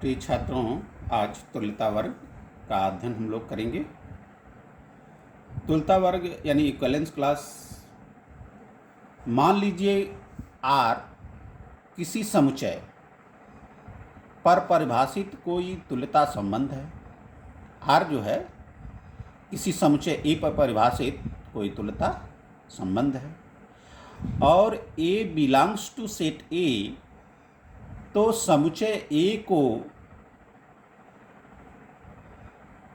प्रिय छात्रों, आज तुल्यता वर्ग का अध्ययन हम लोग करेंगे। तुल्यता वर्ग यानी इक्विवेलेंस क्लास। मान लीजिए आर किसी समुच्चय पर परिभाषित कोई तुल्यता संबंध है। आर जो है किसी समुच्चय ए पर परिभाषित कोई तुल्यता संबंध है और ए बिलोंग्स टू सेट ए, तो समुच्चय ए को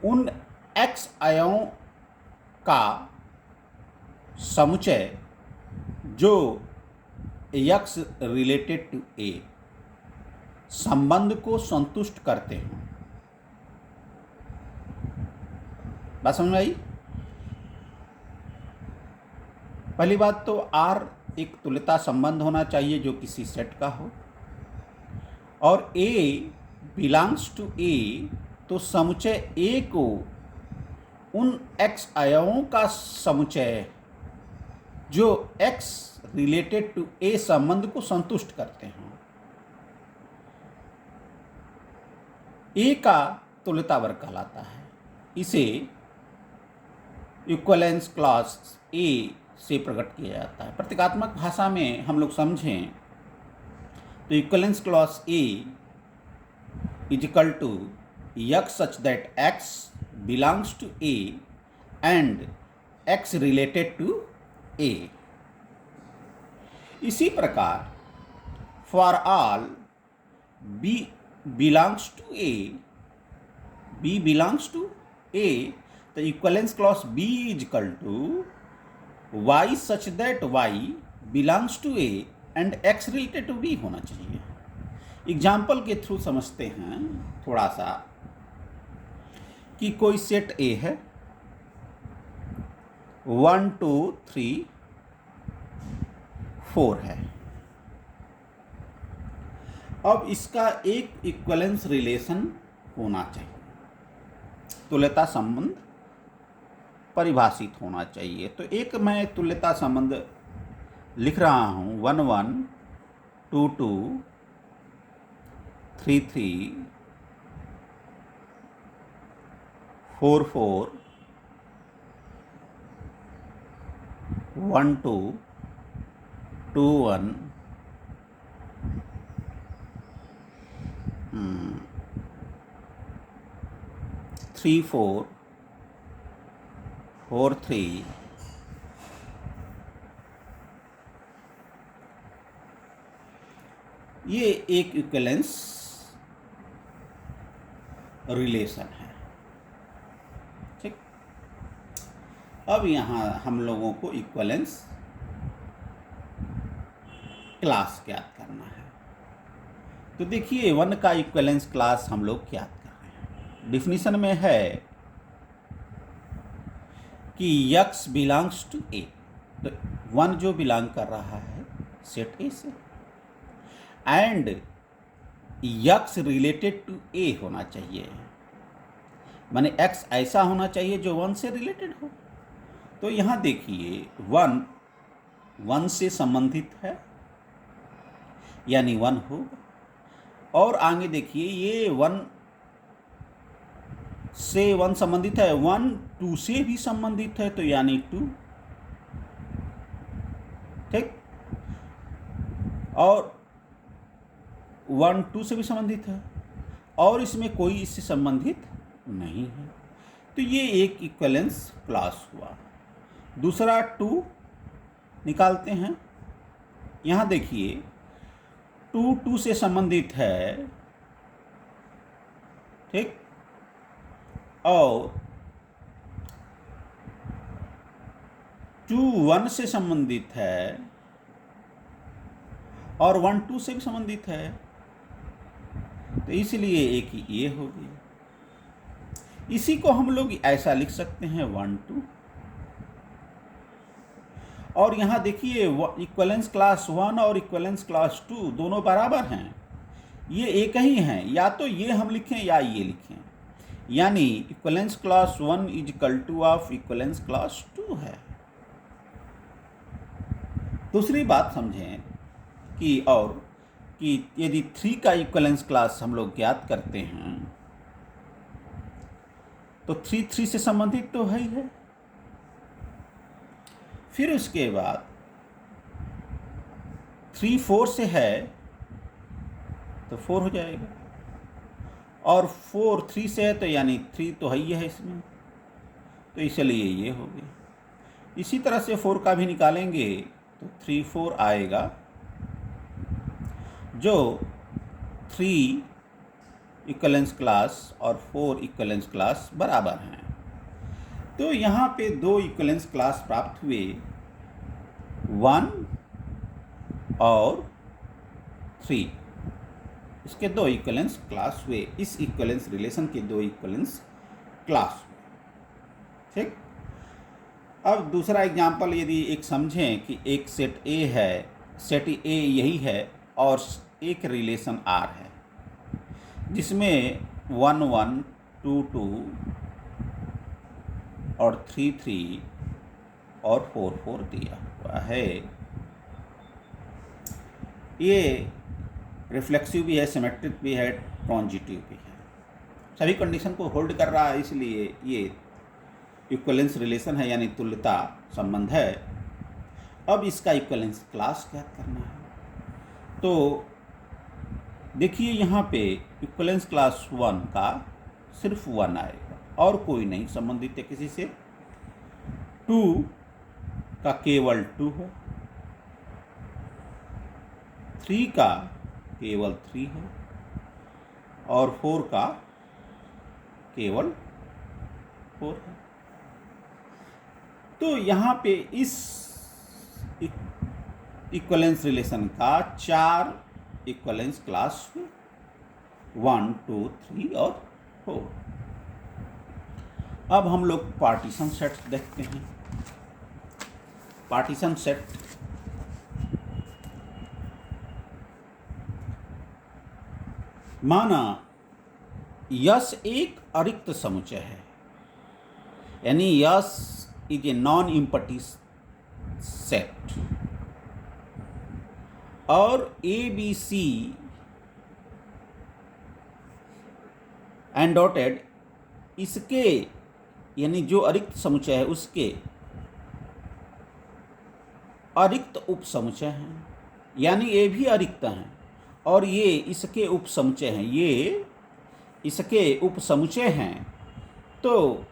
उन एक्स अयों का समुच्चय जो एक्स रिलेटेड टू ए संबंध को संतुष्ट करते हैं। बात समझ में आई? पहली बात तो आर एक तुल्यता संबंध होना चाहिए जो किसी सेट का हो, और ए बिलोंग्स टू ए, तो समुच्चय ए को उन एक्स अयों का समुच्चय जो एक्स रिलेटेड टू ए संबंध को संतुष्ट करते हैं। ए का तुल्यता वर्ग कहलाता है। इसे इक्विवेलेंस क्लॉज ए से प्रकट किया जाता है। प्रतीकात्मक भाषा में हम लोग समझें तो equivalence clause a is equal to x such that x belongs to A and x related to A। इसी प्रकार for all B belongs to A, B belongs to A, the equivalence clause B is equal to y such that y belongs to A and x related to B होना चाहिए। Example के through समझते हैं थोड़ा सा कि कोई set ए है, 1 2 3 4 है। अब इसका एक इक्विवेलेंस रिलेशन होना चाहिए, तुल्यता संबंध परिभाषित होना चाहिए। तो एक मैं तुल्यता संबंध लिख रहा हूं, 1 1 2 2 3 3 4 4 1 2 2 1 3 4 4 3 ये एक इक्विवेलेंस रिलेशन है। ठीक, अब यहाँ हम लोगों को इक्विवेलेंस क्लास ज्ञात करना है। तो देखिए 1 का इक्विवेलेंस क्लास हम लोग ज्ञात कर रहे हैं। डिफिनीशन में है कि x बिलोंग्स टू ए, तो 1 जो बिलोंग कर रहा है सेट ए से, एंड x रिलेटेड टू ए होना चाहिए, माने x ऐसा होना चाहिए जो 1 से रिलेटेड हो। तो यहाँ देखिए 1 1 से संबंधित है यानी 1 होगा, और आगे देखिए ये 1 से 1 संबंधित है, 1 2 से भी संबंधित है तो यानी 2। ठीक, और 1 2 से भी संबंधित है और इसमें कोई इससे संबंधित नहीं है, तो ये एक इक्विवेलेंस क्लास हुआ। दूसरा 2 निकालते हैं। यहाँ देखिए 2 2 से संबंधित है, ठीक, और 2 1 से संबंधित है और 1 2 से भी संबंधित है, तो इसलिए एक ये हो गई। इसी को हम लोग ऐसा लिख सकते हैं 1 2, और यहाँ देखिए इक्विवेलेंस क्लास 1 और इक्विवेलेंस क्लास 2 दोनों बराबर हैं, ये एक ही हैं। या तो ये हम लिखें या ये लिखें, यानी equivalence class 1 is equal to of equivalence class 2 है। दूसरी बात समझें कि और कि यदि 3 का इक्विवेलेंस क्लास हम लोग ज्ञात करते हैं तो 3 3 से संबंधित तो है ही है। फिर उसके बाद 3 4 से है तो 4 हो जाएगा, और 4 3 से है तो यानी 3 तो है ही है इसमें, तो इसलिए ये हो गया। इसी तरह से 4 का भी निकालेंगे तो 3 4 आएगा, जो 3 इक्विवेलेंस क्लास और 4 इक्विवेलेंस क्लास बराबर हैं। तो यहाँ पे 2 इक्विवेलेंस क्लास प्राप्त हुए, 1 और 3, इसके 2 इक्विवेलेंस क्लास हुए। इस इक्विवेलेंस रिलेशन के 2 इक्विवेलेंस क्लास हुए। ठीक। अब दूसरा एग्जाम्पल यदि एक समझें कि एक सेट ए है, सेट ए यही है और एक रिलेशन आर है जिसमें 1 1 2 2 और 3 3 और 4 4 दिया हुआ है। ये रिफ्लेक्सिव भी है, सिमेट्रिक भी है, ट्रांजिटिव भी है, सभी कंडीशन को होल्ड कर रहा है, इसलिए ये इक्विवेलेंस रिलेशन है, यानी तुल्यता संबंध है। अब इसका इक्विवेलेंस क्लास क्या करना है, तो देखिए यहाँ पे इक्विवेलेंस क्लास 1 का सिर्फ 1 आएगा और कोई नहीं संबंधित है किसी से। 2 का केवल 2 है, 3 का केवल 3 है और 4 का केवल 4 है। तो यहाँ पे इस इक्विवेलेंस रिलेशन का 4 इक्विवेलेंस क्लास 1 2 3 और 4। अब हम लोग पार्टीशन सेट देखते हैं। पार्टीशन सेट माना यस एक अरिक्त समुच्चय है, यानी S is a non empty set, और A B C and dotted इसके यानी जो अरिक्त समुच्चय है उसके अरिक्त उप समुच्चय हैं, यानी ये भी अरिक्त हैं और ये इसके उप समुच्चय हैं, ये इसके उप समुच्चय हैं। तो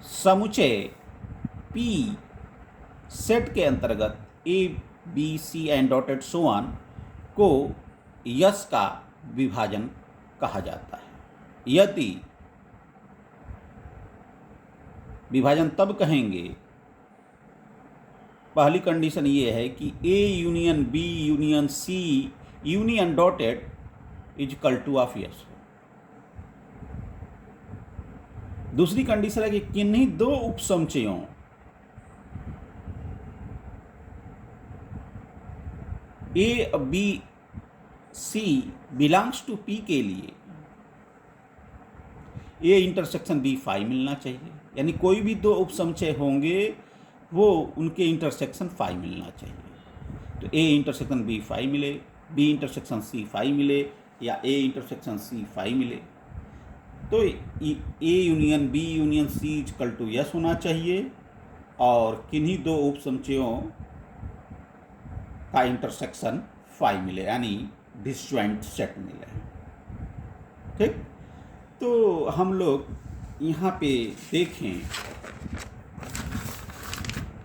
समुच्चय P सेट के अंतर्गत A B C and dotted so on को यस का विभाजन कहा जाता है। यदि विभाजन तब कहेंगे, पहली कंडीशन ये है कि A union B union C union dotted is equal to of S. दूसरी कंडीशन है कि किन्हीं 2 उपसमुच्चयों A B C belongs to P के लिए A इंटरसेक्शन B फाई मिलना चाहिए, यानी कोई भी 2 उपसमुच्चय होंगे वो उनके इंटरसेक्शन फाई मिलना चाहिए। तो A इंटरसेक्शन B फाई मिले, B इंटरसेक्शन C फाई मिले, या A इंटरसेक्शन C फाई मिले। तो A union B union C equal to S होना चाहिए और किन्हीं 2 उपसमुच्चयों का इंटरसेक्शन फाई मिले, यानी डिसजॉइंट सेट मिले। ठीक। तो हम लोग यहाँ पे देखें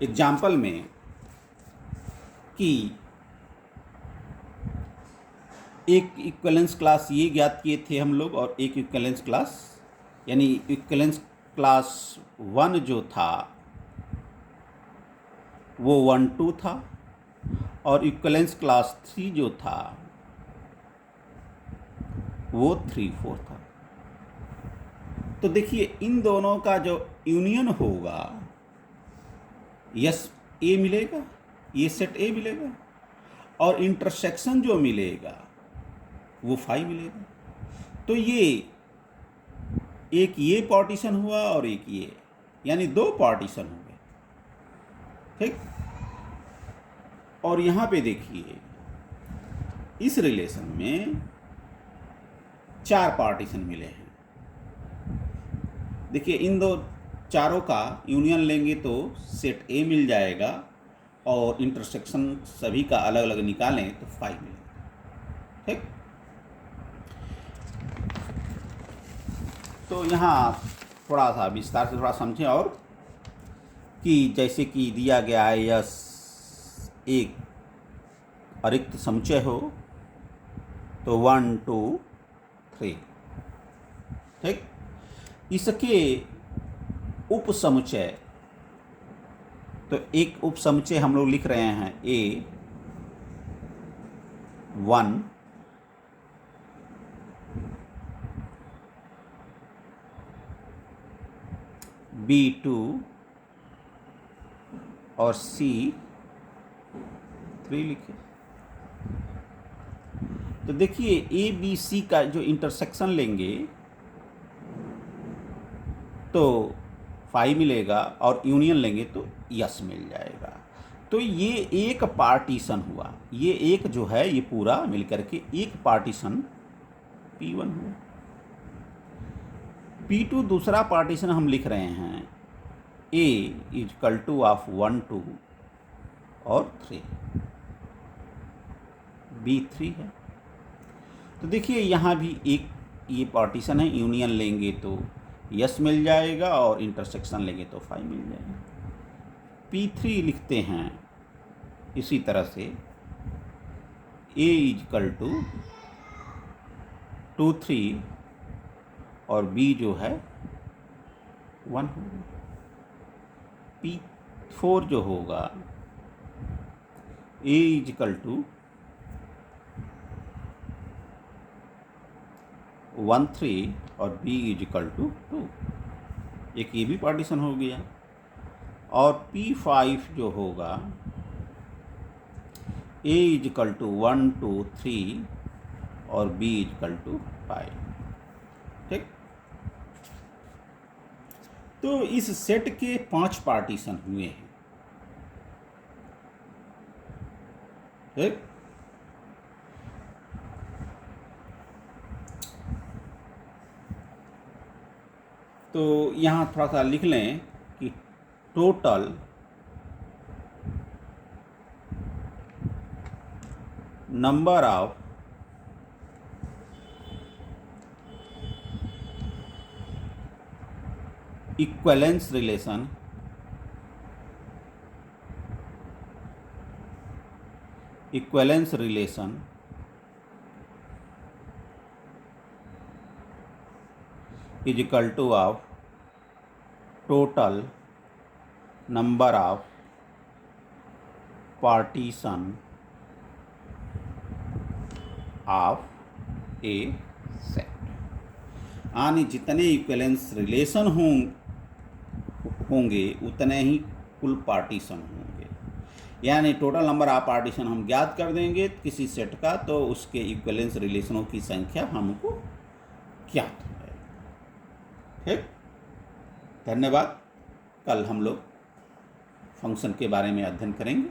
एग्जाम्पल में कि एक इक्विवेलेंस क्लास ये ज्ञात किए थे हम लोग, और एक इक्विवेलेंस क्लास यानी इक्विवेलेंस क्लास 1 जो था वो 1 2 था, और इक्विवेलेंस क्लास 3 जो था वो 3 4 था। तो देखिए इन दोनों का जो यूनियन होगा, यस ए मिलेगा, ये सेट ए मिलेगा, और इंटरसेक्शन जो मिलेगा वो फाई मिलेगा। तो ये एक ये पार्टीशन हुआ और एक ये, यानी 2 पार्टीशन हो गए। ठीक। और यहाँ पे देखिए इस रिलेशन में 4 पार्टीशन मिले हैं। देखिए इन दो चारों का यूनियन लेंगे तो सेट ए मिल जाएगा और इंटरसेक्शन सभी का अलग अलग निकालें तो 5 मिलेगा। ठीक, तो यहाँ थोड़ा सा विस्तार से थोड़ा समझें और कि जैसे कि दिया गया है यह एक अरिक्त समुच्चय हो तो 1 2 3। ठीक, इसके उप समुच्चय, तो एक उप समुच्चय हम लोग लिख रहे हैं A1 B2 और C3 लिखे। तो देखिए ए बी सी का जो इंटरसेक्शन लेंगे तो 5 मिलेगा और यूनियन लेंगे तो यस मिल जाएगा। तो ये एक पार्टीशन हुआ, ये एक जो है ये पूरा मिलकर के एक पार्टीशन P1 हुआ। P2 दूसरा पार्टीशन हम लिख रहे हैं A इक्वल टू ऑफ 1 2 और 3, B3 है। तो देखिए यहाँ भी एक ये पार्टीशन है, यूनियन लेंगे तो यस मिल जाएगा और इंटरसेक्शन लेंगे तो 5 मिल जाएगा। P3 लिखते हैं इसी तरह से A इक्वल टू 2 3 और B जो है 1 होगा। P4 जो होगा A इक्वल टू 1 3 और B इक्वल टू 2, एक ये भी पार्टीशन हो गया। और P5 जो होगा A इक्वल टू 1 2 3 और B इक्वल टू 5। ठीक, तो इस सेट के 5 पार्टीशन हुए हैं। ठीक, तो यहाँ थोड़ा सा लिख लें कि total number of equivalence relation is equal to of total number of partition of a set। यानी जितने इक्विवेलेंस रिलेशन होंगे उतने ही कुल पार्टीशन होंगे। यानी टोटल नंबर ऑफ पार्टीशन हम ज्ञात कर देंगे किसी सेट का तो उसके इक्विवेलेंस रिलेशनों की संख्या हमको ज्ञात हो जाएगी। ठीक, धन्यवाद। कल हम लोग फंक्शन के बारे में अध्ययन करेंगे।